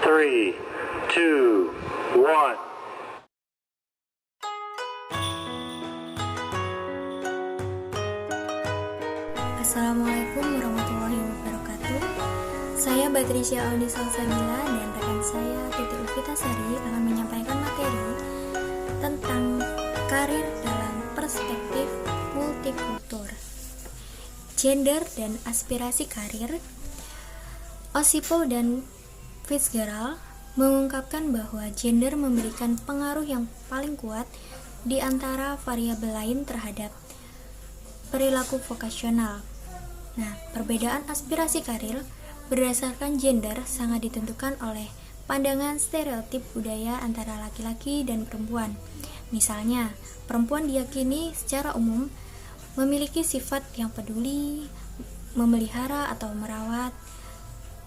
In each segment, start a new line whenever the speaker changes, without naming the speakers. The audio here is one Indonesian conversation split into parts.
3, 2, 1.
Assalamualaikum warahmatullahi wabarakatuh. Saya Batrisya Aldi Salsabila dan rekan saya Titi Ulfitasari akan menyampaikan materi tentang karir dalam perspektif multikultur, gender dan aspirasi karir. Osipov dan Fitzgerald mengungkapkan bahwa gender memberikan pengaruh yang paling kuat di antara variabel lain terhadap perilaku vokasional. Nah, perbedaan aspirasi karir berdasarkan gender sangat ditentukan oleh pandangan stereotip budaya antara laki-laki dan perempuan. Misalnya, perempuan diyakini secara umum memiliki sifat yang peduli, memelihara atau merawat,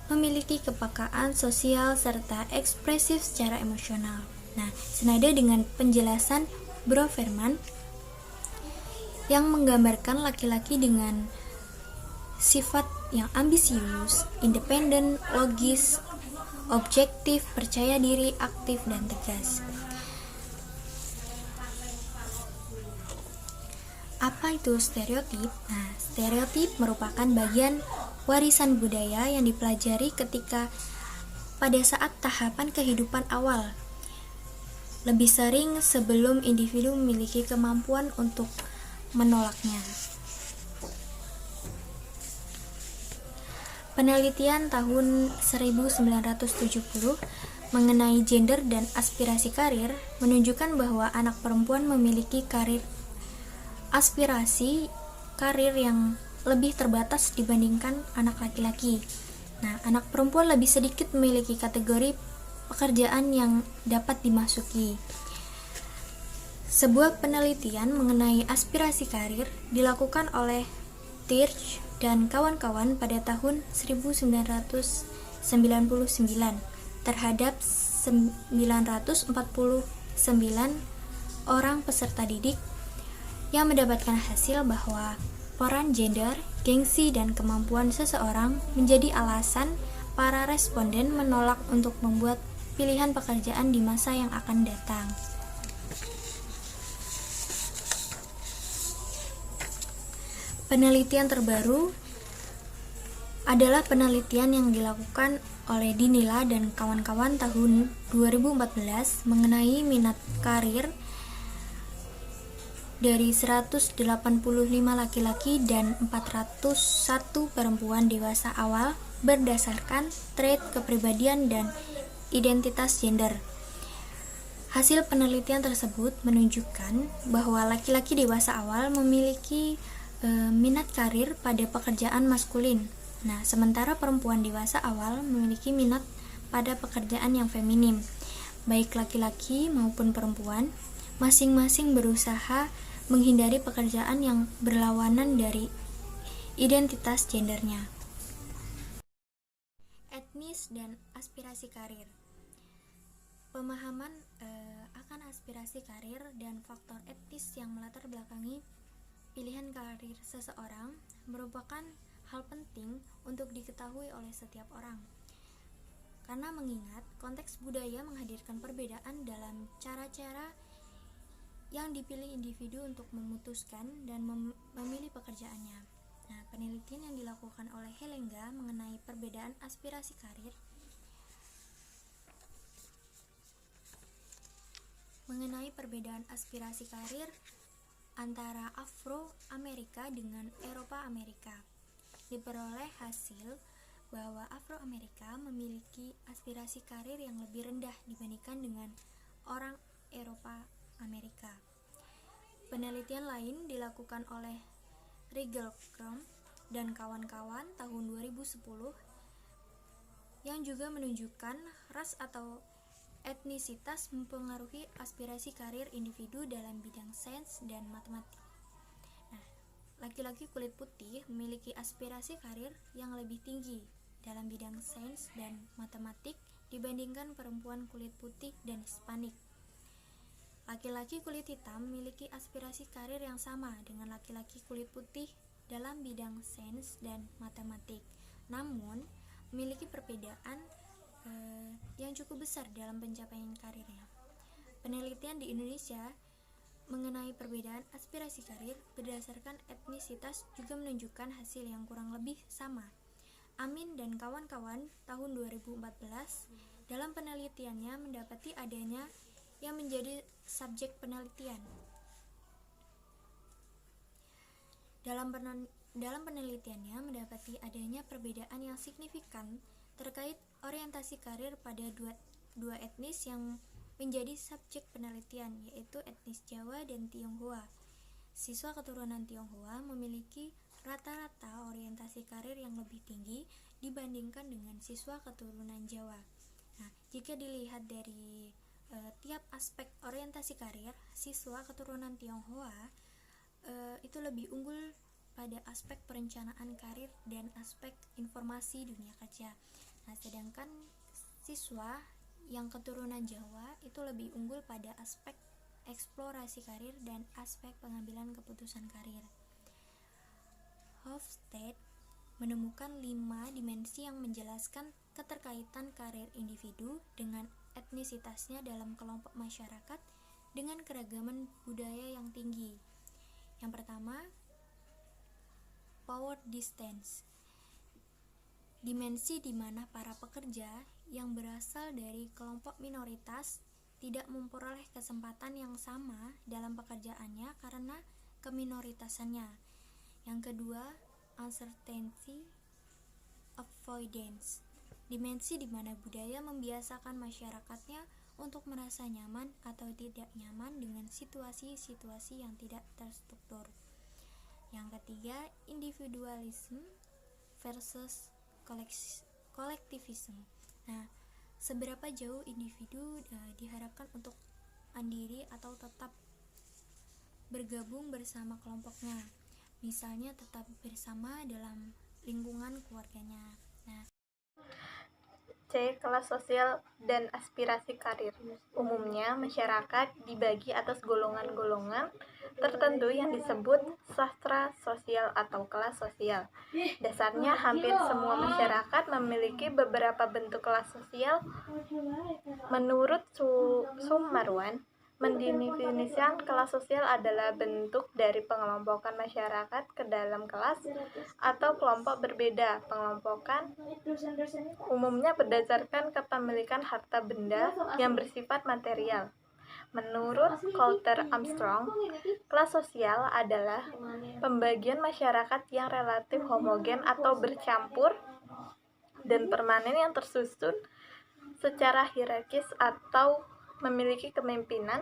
memiliki kepekaan sosial serta ekspresif secara emosional. Nah, senada dengan penjelasan Broverman yang menggambarkan laki-laki dengan sifat yang ambisius, independen, logis, objektif, percaya diri, aktif, dan tegas. Apa itu stereotip? Nah, stereotip merupakan bagian warisan budaya yang dipelajari ketika pada saat tahapan kehidupan awal, lebih sering sebelum individu memiliki kemampuan untuk menolaknya. Penelitian tahun 1970 mengenai gender dan aspirasi karir menunjukkan bahwa anak perempuan memiliki aspirasi karir yang lebih terbatas dibandingkan anak laki-laki. Nah, anak perempuan lebih sedikit memiliki kategori pekerjaan yang dapat dimasuki. Sebuah penelitian mengenai aspirasi karir dilakukan oleh Tirch dan kawan-kawan pada tahun 1999 terhadap 949 orang peserta didik yang mendapatkan hasil bahwa peran gender, gengsi, dan kemampuan seseorang menjadi alasan para responden menolak untuk membuat pilihan pekerjaan di masa yang akan datang. Penelitian terbaru adalah penelitian yang dilakukan oleh Dinila dan kawan-kawan tahun 2014 mengenai minat karir dari 185 laki-laki dan 401 perempuan dewasa awal berdasarkan trait kepribadian dan identitas gender. Hasil penelitian tersebut menunjukkan bahwa laki-laki dewasa awal memiliki minat karir pada pekerjaan maskulin. Nah, sementara perempuan dewasa awal memiliki minat pada pekerjaan yang feminim. Baik laki-laki maupun perempuan, masing-masing berusaha menghindari pekerjaan yang berlawanan dari identitas gendernya. Etnis dan aspirasi karir. Pemahaman akan aspirasi karir dan faktor etnis yang melatar belakangi pilihan karir seseorang merupakan hal penting untuk diketahui oleh setiap orang. Karena mengingat konteks budaya menghadirkan perbedaan dalam cara-cara yang dipilih individu untuk memutuskan dan memilih pekerjaannya. Nah, penelitian yang dilakukan oleh Helenga mengenai perbedaan aspirasi karir antara Afro-Amerika dengan Eropa-Amerika. Diperoleh hasil bahwa Afro-Amerika memiliki aspirasi karir yang lebih rendah dibandingkan dengan orang Eropa-Amerika. Penelitian lain dilakukan oleh Rijkersma dan kawan-kawan tahun 2010 yang juga menunjukkan ras atau etnisitas mempengaruhi aspirasi karir individu dalam bidang sains dan matematik. Nah, laki-laki kulit putih memiliki aspirasi karir yang lebih tinggi dalam bidang sains dan matematik dibandingkan perempuan kulit putih dan Hispanik. Laki-laki kulit hitam memiliki aspirasi karir yang sama dengan laki-laki kulit putih dalam bidang sains dan matematik, namun memiliki perbedaan yang yang cukup besar dalam pencapaian karirnya. Penelitian di Indonesia mengenai perbedaan aspirasi karir berdasarkan etnisitas juga menunjukkan hasil yang kurang lebih sama. Amin dan kawan-kawan tahun 2014 dalam penelitiannya mendapati adanya yang menjadi subjek penelitian. Dalam penelitiannya mendapati adanya perbedaan yang signifikan terkait orientasi karir pada dua etnis yang menjadi subjek penelitian, yaitu etnis Jawa dan Tionghoa. Siswa keturunan Tionghoa memiliki rata-rata orientasi karir yang lebih tinggi dibandingkan dengan siswa keturunan Jawa. Nah, jika dilihat dari tiap aspek orientasi karir, siswa keturunan Tionghoa itu lebih unggul pada aspek perencanaan karir dan aspek informasi dunia kerja. Nah, sedangkan siswa yang keturunan Jawa itu lebih unggul pada aspek eksplorasi karir dan aspek pengambilan keputusan karir. Hofstede menemukan 5 dimensi yang menjelaskan keterkaitan karir individu dengan etnisitasnya dalam kelompok masyarakat dengan keragaman budaya yang tinggi. Yang pertama, power distance. Dimensi di mana para pekerja yang berasal dari kelompok minoritas tidak memperoleh kesempatan yang sama dalam pekerjaannya karena keminoritasannya. Yang kedua, uncertainty avoidance. Dimensi di mana budaya membiasakan masyarakatnya untuk merasa nyaman atau tidak nyaman dengan situasi-situasi yang tidak terstruktur. Yang ketiga, individualism versus kolektivisme. Nah, seberapa jauh individu diharapkan untuk mandiri atau tetap bergabung bersama kelompoknya, misalnya tetap bersama dalam lingkungan keluarganya. Nah,
C. Kelas sosial dan aspirasi karir. Umumnya, masyarakat dibagi atas golongan-golongan tertentu yang disebut sastra sosial atau kelas sosial. Dasarnya, hampir semua masyarakat memiliki beberapa bentuk kelas sosial. Menurut Sumarwan, mendefinisikan kelas sosial adalah bentuk dari pengelompokan masyarakat ke dalam kelas atau kelompok berbeda. Pengelompokan umumnya berdasarkan kepemilikan harta benda yang bersifat material. Menurut Coulter Armstrong, kelas sosial adalah pembagian masyarakat yang relatif homogen atau bercampur dan permanen yang tersusun secara hierarkis atau memiliki kepemimpinan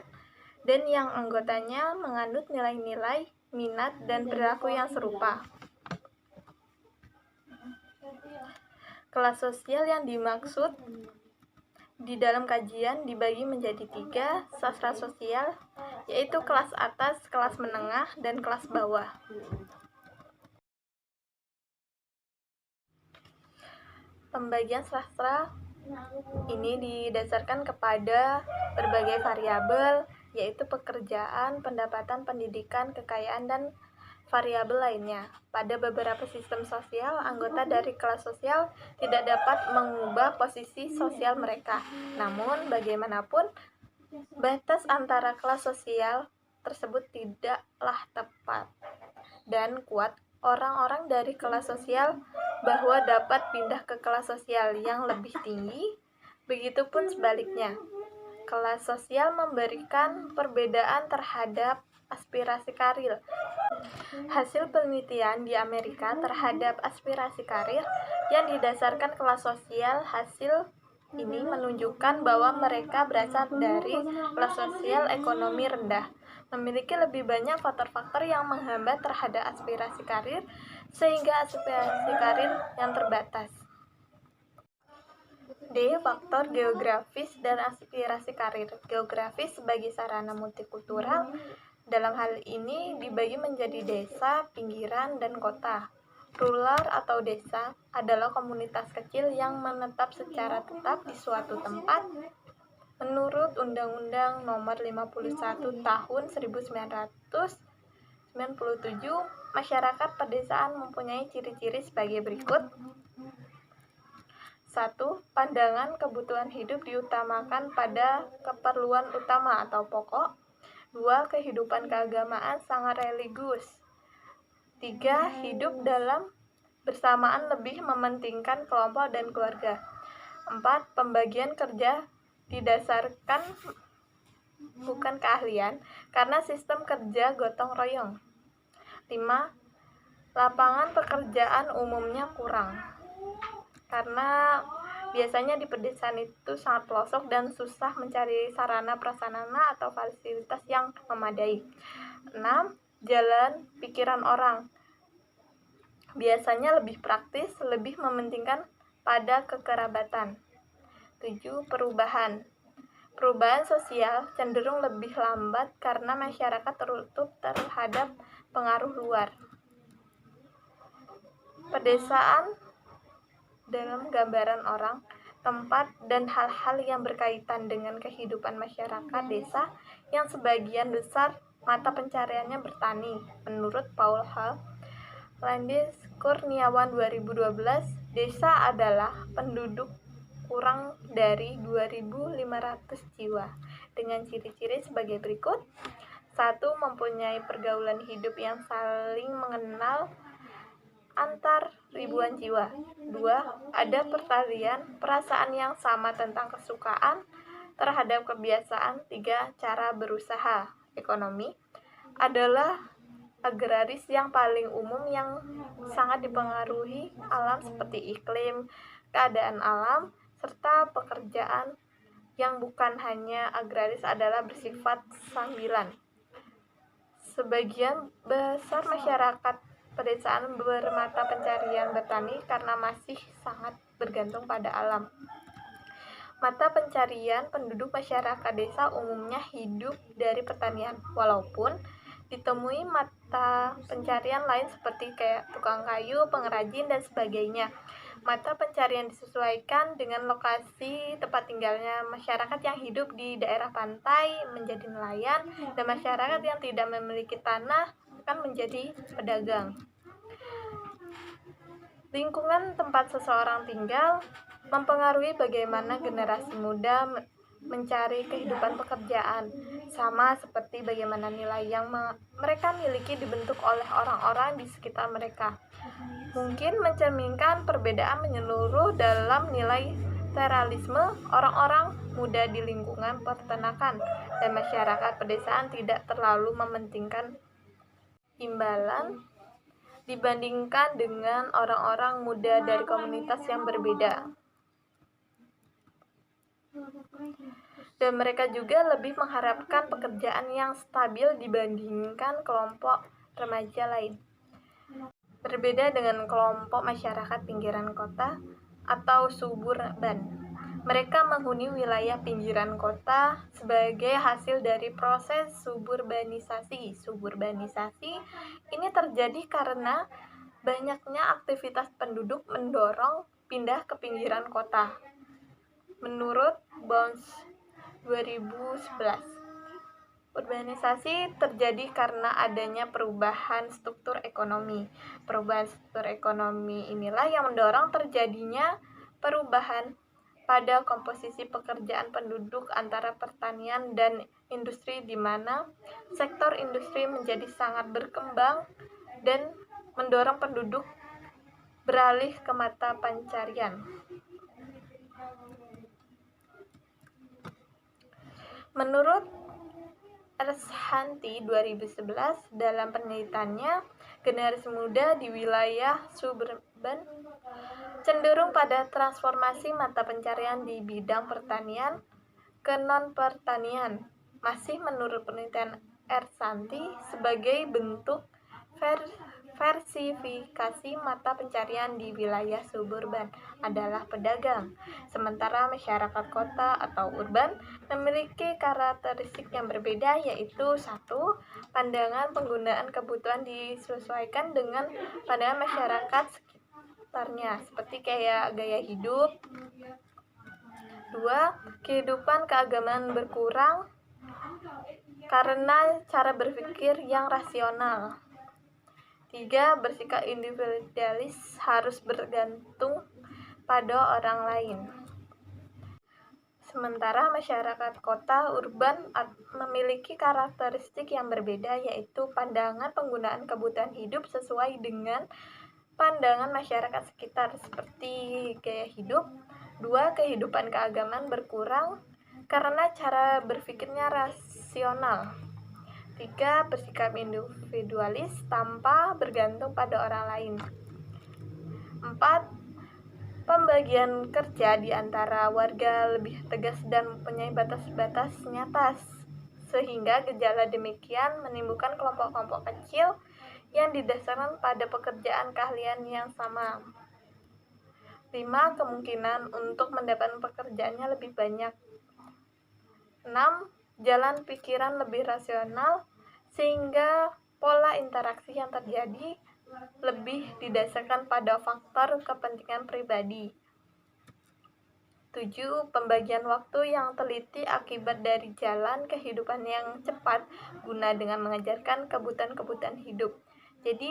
dan yang anggotanya menganut nilai-nilai, minat, dan perilaku yang serupa. Kelas sosial yang dimaksud di dalam kajian dibagi menjadi 3 sastra sosial, yaitu kelas atas, kelas menengah, dan kelas bawah. Pembagian sastra ini didasarkan kepada berbagai variabel, yaitu pekerjaan, pendapatan, pendidikan, kekayaan, dan variabel lainnya. Pada beberapa sistem sosial, anggota dari kelas sosial tidak dapat mengubah posisi sosial mereka. Namun, bagaimanapun, batas antara kelas sosial tersebut tidaklah tepat dan kuat. Orang-orang dari kelas sosial bahwa dapat pindah ke kelas sosial yang lebih tinggi, begitupun sebaliknya. Kelas sosial memberikan perbedaan terhadap aspirasi karir. Hasil penelitian di Amerika terhadap aspirasi karir yang didasarkan kelas sosial, hasil ini menunjukkan bahwa mereka berasal dari kelas sosial ekonomi rendah, memiliki lebih banyak faktor-faktor yang menghambat terhadap aspirasi karir, sehingga aspirasi karir yang terbatas. D. Faktor geografis dan aspirasi karir. Geografis sebagai sarana multikultural, dalam hal ini dibagi menjadi desa, pinggiran, dan kota. Rural atau desa adalah komunitas kecil yang menetap secara tetap di suatu tempat. Menurut Undang-Undang Nomor 51 Tahun 1997, masyarakat pedesaan mempunyai ciri-ciri sebagai berikut. 1. Pandangan kebutuhan hidup diutamakan pada keperluan utama atau pokok. 2. Kehidupan keagamaan sangat religius. 3. Hidup dalam bersamaan lebih mementingkan kelompok dan keluarga. 4. Pembagian kerja didasarkan bukan keahlian karena sistem kerja gotong royong. 5. Lapangan pekerjaan umumnya kurang karena biasanya di pedesaan itu sangat pelosok dan susah mencari sarana prasarana atau fasilitas yang memadai. 6. Jalan pikiran orang biasanya lebih praktis, lebih mementingkan pada kekerabatan. 7. Perubahan sosial cenderung lebih lambat karena masyarakat tertutup terhadap pengaruh luar. Pedesaan dalam gambaran orang, tempat, dan hal-hal yang berkaitan dengan kehidupan masyarakat desa yang sebagian besar mata pencariannya bertani. Menurut Paul Hall, Landis Kurniawan 2012, desa adalah penduduk kurang dari 2.500 jiwa dengan ciri-ciri sebagai berikut. 1. Mempunyai pergaulan hidup yang saling mengenal antar ribuan jiwa. 2. Ada perasaan yang sama tentang kesukaan terhadap kebiasaan. 3. Cara berusaha ekonomi adalah agraris yang paling umum yang sangat dipengaruhi alam seperti iklim, keadaan alam, serta pekerjaan yang bukan hanya agraris adalah bersifat sambilan. Sebagian besar masyarakat pedesaan bermata pencarian bertani karena masih sangat bergantung pada alam. Mata pencarian penduduk masyarakat desa umumnya hidup dari pertanian, walaupun ditemui mata pencarian lain seperti kayak tukang kayu, pengrajin, dan sebagainya. Mata pencarian disesuaikan dengan lokasi tempat tinggalnya. Masyarakat yang hidup di daerah pantai menjadi nelayan, dan masyarakat yang tidak memiliki tanah akan menjadi pedagang. Lingkungan tempat seseorang tinggal mempengaruhi bagaimana generasi muda mencari kehidupan pekerjaan, sama seperti bagaimana nilai yang mereka miliki dibentuk oleh orang-orang di sekitar mereka. Mungkin mencerminkan perbedaan menyeluruh dalam nilai teralisme orang-orang muda di lingkungan peternakan, dan masyarakat pedesaan tidak terlalu mementingkan imbalan dibandingkan dengan orang-orang muda dari komunitas yang berbeda. Dan mereka juga lebih mengharapkan pekerjaan yang stabil dibandingkan kelompok remaja lain. Berbeda dengan kelompok masyarakat pinggiran kota atau suburban. Mereka menghuni wilayah pinggiran kota sebagai hasil dari proses suburbanisasi. Suburbanisasi ini terjadi karena banyaknya aktivitas penduduk mendorong pindah ke pinggiran kota. Menurut Bounds 2011, urbanisasi terjadi karena adanya perubahan struktur ekonomi. Perubahan struktur ekonomi inilah yang mendorong terjadinya perubahan pada komposisi pekerjaan penduduk antara pertanian dan industri, di mana sektor industri menjadi sangat berkembang dan mendorong penduduk beralih ke mata pencarian. Menurut Ershanti 2011, dalam penelitiannya, generasi muda di wilayah suburban cenderung pada transformasi mata pencarian di bidang pertanian ke non-pertanian. Masih menurut penelitian Ershanti, sebagai bentuk diversifikasi mata pencarian di wilayah suburban adalah pedagang, sementara masyarakat kota atau urban memiliki karakteristik yang berbeda, yaitu 1. Pandangan penggunaan kebutuhan disesuaikan dengan pandangan masyarakat sekitarnya, seperti kayak gaya hidup. 2. Kehidupan keagamaan berkurang karena cara berpikir yang rasional. 3. Bersikap individualis harus bergantung pada orang lain. Sementara masyarakat kota urban memiliki karakteristik yang berbeda, yaitu pandangan penggunaan kebutuhan hidup sesuai dengan pandangan masyarakat sekitar, seperti gaya hidup. 2. Kehidupan keagamaan berkurang karena cara berpikirnya rasional. 3. Bersikap individualis tanpa bergantung pada orang lain. 4. Pembagian kerja di antara warga lebih tegas dan mempunyai batas-batas nyata, sehingga gejala demikian menimbulkan kelompok-kelompok kecil yang didasarkan pada pekerjaan keahlian yang sama. 5. Kemungkinan untuk mendapatkan pekerjaannya lebih banyak. 6. Jalan pikiran lebih rasional, sehingga pola interaksi yang terjadi lebih didasarkan pada faktor kepentingan pribadi. 7. Pembagian waktu yang teliti akibat dari jalan kehidupan yang cepat guna dengan mengejarkan kebutuhan-kebutuhan hidup. Jadi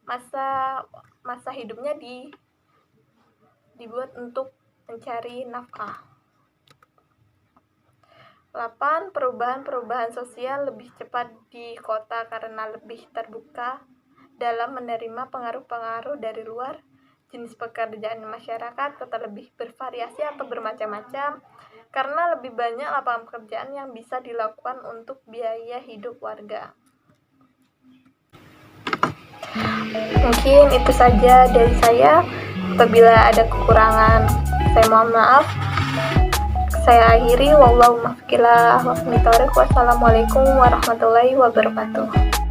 masa hidupnya dibuat untuk mencari nafkah. 8. Perubahan-perubahan sosial lebih cepat di kota karena lebih terbuka dalam menerima pengaruh-pengaruh dari luar. Jenis pekerjaan masyarakat kota lebih bervariasi atau bermacam-macam karena lebih banyak lapangan pekerjaan yang bisa dilakukan untuk biaya hidup warga. Mungkin itu saja dari saya. Apabila ada kekurangan, saya mohon maaf. Saya akhiri. Wassalamualaikum warahmatullahi wabarakatuh.